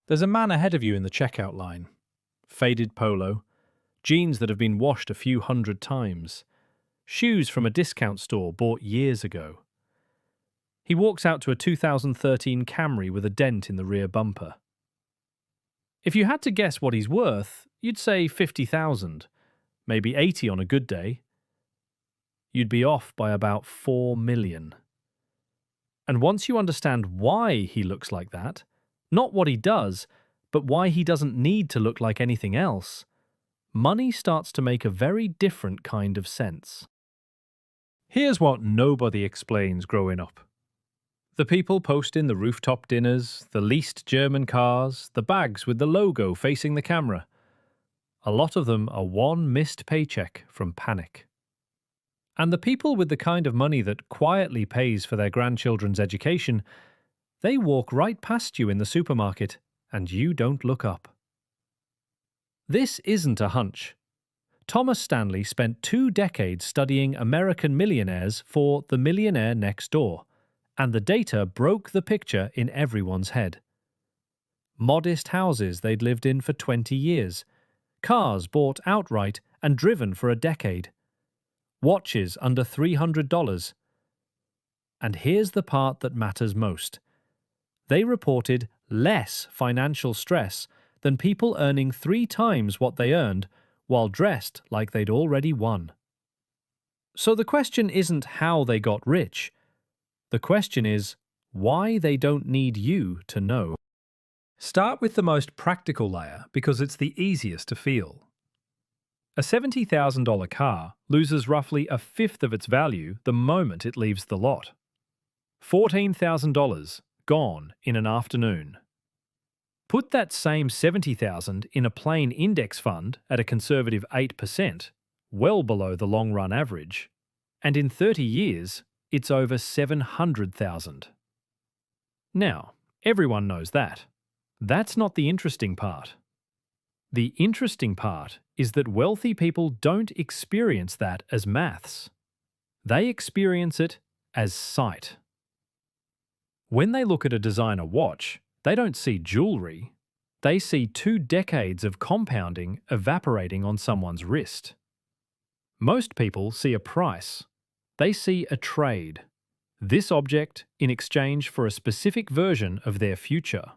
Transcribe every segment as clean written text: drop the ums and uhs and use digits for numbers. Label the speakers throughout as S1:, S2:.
S1: There's a man ahead of you in the checkout line. Faded polo, jeans that have been washed a few hundred times, shoes from a discount store bought years ago. He walks out to a 2013 Camry with a dent in the rear bumper. If you had to guess what he's worth, you'd say 50,000, maybe 80 on a good day. You'd be off by about 4 million. And once you understand why he looks like that, not what he does, but why he doesn't need to look like anything else, money starts to make a very different kind of sense. Here's what nobody explains growing up. The people posting the rooftop dinners, the leased German cars, the bags with the logo facing the camera. A lot of them are one missed paycheck from panic. And the people with the kind of money that quietly pays for their grandchildren's education, they walk right past you in the supermarket and you don't look up. This isn't a hunch. Thomas Stanley spent 2 decades studying American millionaires for the Millionaire Next Door, and the data broke the picture in everyone's head. Modest houses they'd lived in for 20 years, cars bought outright and driven for a decade, watches under $300. And here's the part that matters most. They reported less financial stress than people earning 3 times what they earned while dressed like they'd already won. So the question isn't how they got rich. The question is why they don't need you to know. Start with the most practical layer because it's the easiest to feel. A $70,000 car loses roughly a fifth of its value the moment it leaves the lot. $14,000 gone in an afternoon. Put that same $70,000 in a plain index fund at a conservative 8%, well below the long-run average, and in 30 years, it's over $700,000. Now, everyone knows that. That's not the interesting part. The interesting part is that wealthy people don't experience that as maths. They experience it as sight. When they look at a designer watch, they don't see jewelry. They see 2 decades of compounding evaporating on someone's wrist. Most people see a price. They see a trade. This object in exchange for a specific version of their future.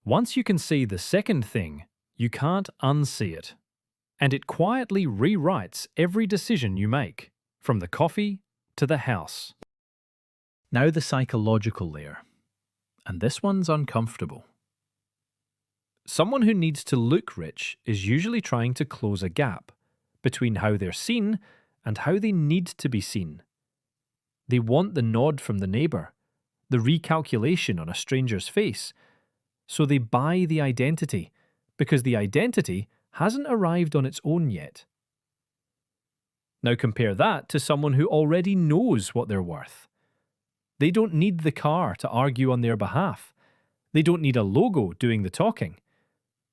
S1: Once you can see the second thing, you can't unsee it. And it quietly rewrites every decision you make, from the coffee to the house. Now the psychological layer. And this one's uncomfortable. Someone who needs to look rich is usually trying to close a gap between how they're seen and how they need to be seen. They want the nod from the neighbour, the recalculation on a stranger's face, so they buy the identity, because the identity hasn't arrived on its own yet. Now compare that to someone who already knows what they're worth. They don't need the car to argue on their behalf. They don't need a logo doing the talking.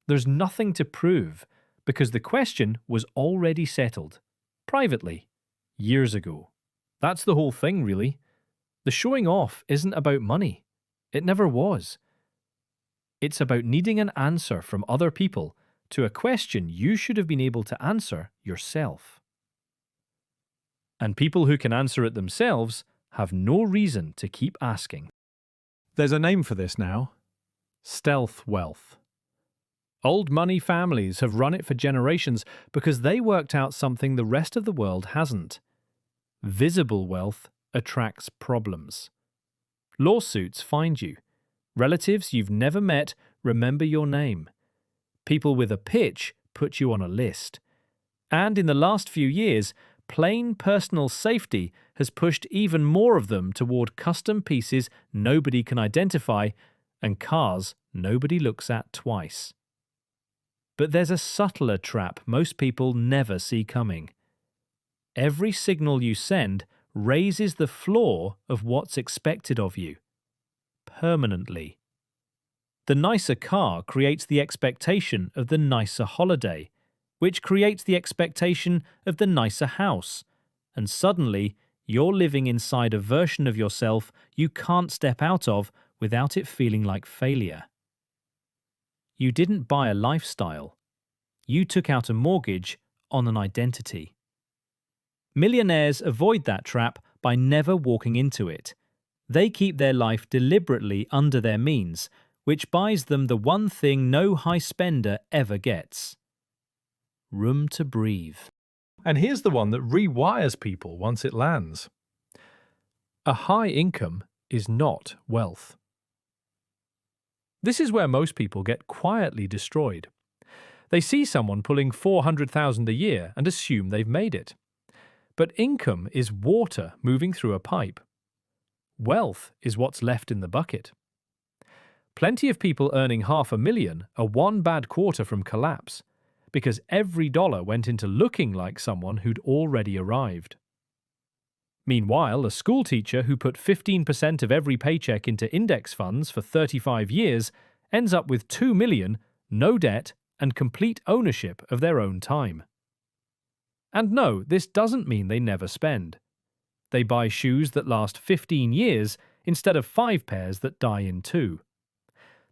S1: There's nothing to prove because the question was already settled, privately, years ago. That's the whole thing, really. The showing off isn't about money. It never was. It's about needing an answer from other people to a question you should have been able to answer yourself. And people who can answer it themselves have no reason to keep asking. There's a name for this now. Stealth wealth. Old money families have run it for generations because they worked out something the rest of the world hasn't. Visible wealth attracts problems. Lawsuits find you. Relatives you've never met remember your name. People with a pitch put you on a list. And in the last few years, plain personal safety has pushed even more of them toward custom pieces nobody can identify and cars nobody looks at twice. But there's a subtler trap most people never see coming. Every signal you send raises the floor of what's expected of you. Permanently. The nicer car creates the expectation of the nicer holiday, which creates the expectation of the nicer house, and suddenly you're living inside a version of yourself you can't step out of without it feeling like failure. You didn't buy a lifestyle. You took out a mortgage on an identity. Millionaires avoid that trap by never walking into it. They keep their life deliberately under their means, which buys them the one thing no high spender ever gets: room to breathe.
S2: And here's the one that rewires people once it lands. A high income is not wealth. This is where most people get quietly destroyed. They see someone pulling $400,000 a year and assume they've made it. But income is water moving through a pipe. Wealth is what's left in the bucket. Plenty of people earning $500,000 are one bad quarter from collapse, because every dollar went into looking like someone who'd already arrived. Meanwhile, a school teacher who put 15% of every paycheck into index funds for 35 years ends up with $2 million, no debt, and complete ownership of their own time. And no, this doesn't mean they never spend. They buy shoes that last 15 years instead of 5 pairs that die in 2.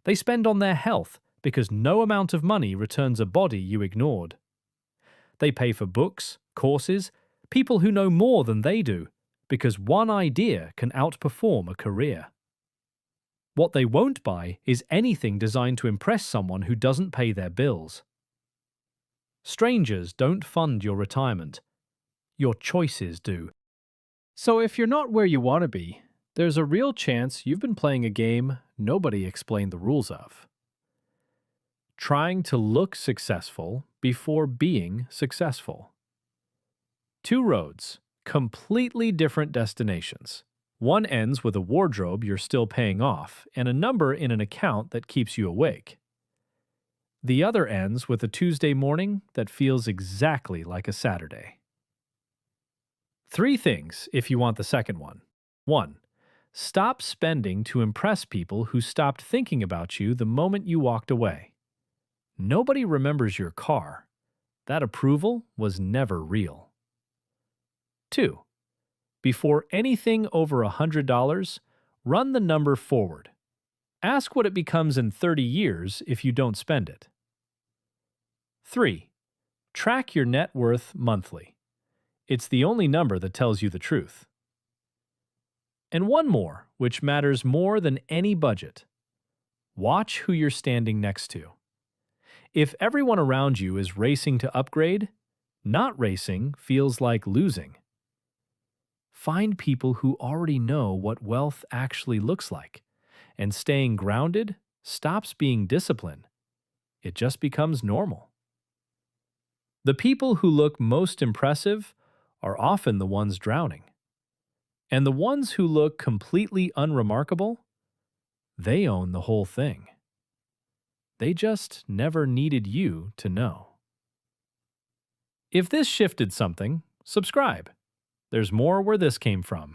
S2: They spend on their health because no amount of money returns a body you ignored. They pay for books, courses, people who know more than they do, because one idea can outperform a career. What they won't buy is anything designed to impress someone who doesn't pay their bills. Strangers don't fund your retirement. Your choices do. So if you're not where you want to be, there's a real chance you've been playing a game nobody explained the rules of. Trying to look successful before being successful. 2 roads, completely different destinations. One ends with a wardrobe you're still paying off and a number in an account that keeps you awake. The other ends with a Tuesday morning that feels exactly like a Saturday. 3 things if you want the second one. 1. Stop spending to impress people who stopped thinking about you the moment you walked away. Nobody remembers your car. That approval was never real. 2. Before anything over $100, run the number forward. Ask what it becomes in 30 years if you don't spend it. 3. Track your net worth monthly. It's the only number that tells you the truth. And one more, which matters more than any budget. Watch who you're standing next to. If everyone around you is racing to upgrade, not racing feels like losing. Find people who already know what wealth actually looks like, and staying grounded stops being discipline. It just becomes normal. The people who look most impressive are often the ones drowning. And the ones who look completely unremarkable, they own the whole thing. They just never needed you to know. If this shifted something, subscribe. There's more where this came from.